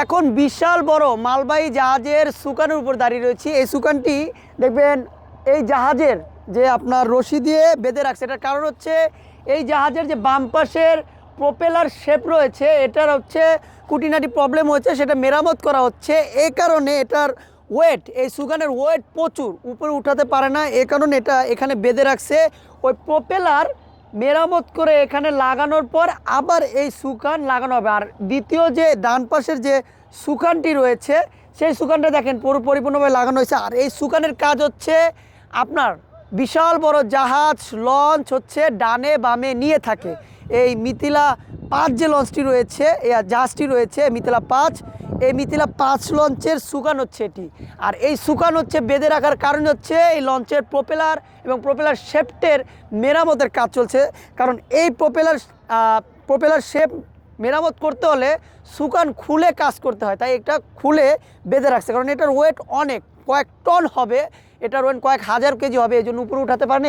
এখন বিশাল বড় মালবাহী জাহাজের সুকানের উপর দাঁড়িয়ে রয়েছি। এই সুকানটি দেখবেন এই জাহাজের যে আপনার রশি দিয়ে বেঁধে রাখছে, এটার কারণ হচ্ছে এই জাহাজের যে বাম পাশের প্রোপেলার শেপ রয়েছে এটার হচ্ছে খুঁটিনাটি প্রবলেম হয়েছে, সেটা মেরামত করা হচ্ছে। এই কারণে এটার ওয়েট, এই সুকানের ওয়েট প্রচুর, উপরে উঠাতে পারে না, এই কারণে এটা এখানে বেঁধে রাখছে। ওই প্রোপেলার মেরামত করে এখানে লাগানোর পর আবার এই সুকান লাগানো হবে। আর দ্বিতীয় যে ডান পাশের যে সুকানটি রয়েছে সেই সুকানটা দেখেন পুরো পরিপূর্ণভাবে লাগানো হয়েছে। আর এই সুকানের কাজ হচ্ছে আপনার বিশাল বড় জাহাজ লঞ্চ হচ্ছে ডানে বামে নিয়ে থাকে। এই মিথিলা 5 যে লঞ্চটি রয়েছে, এই জাহাজটি রয়েছে মিথিলা 5, এই মিথিলা 5 লঞ্চের সুকান হচ্ছে এটি। আর এই সুকান হচ্ছে বেঁধে রাখার কারণ হচ্ছে এই লঞ্চের প্রোপেলার এবং প্রোপেলার শেফটের মেরামতের কাজ চলছে। কারণ এই প্রোপেলার শেপ মেরামত করতে হলে সুকান খুলে কাজ করতে হয়, তাই এটা খুলে বেঁধে রাখছে। কারণ এটার ওয়েট অনেক, কয়েক টন হবে, এটার ওয়েট কয়েক হাজার কেজি হবে, এই জন্য উপরে উঠাতে পারে না।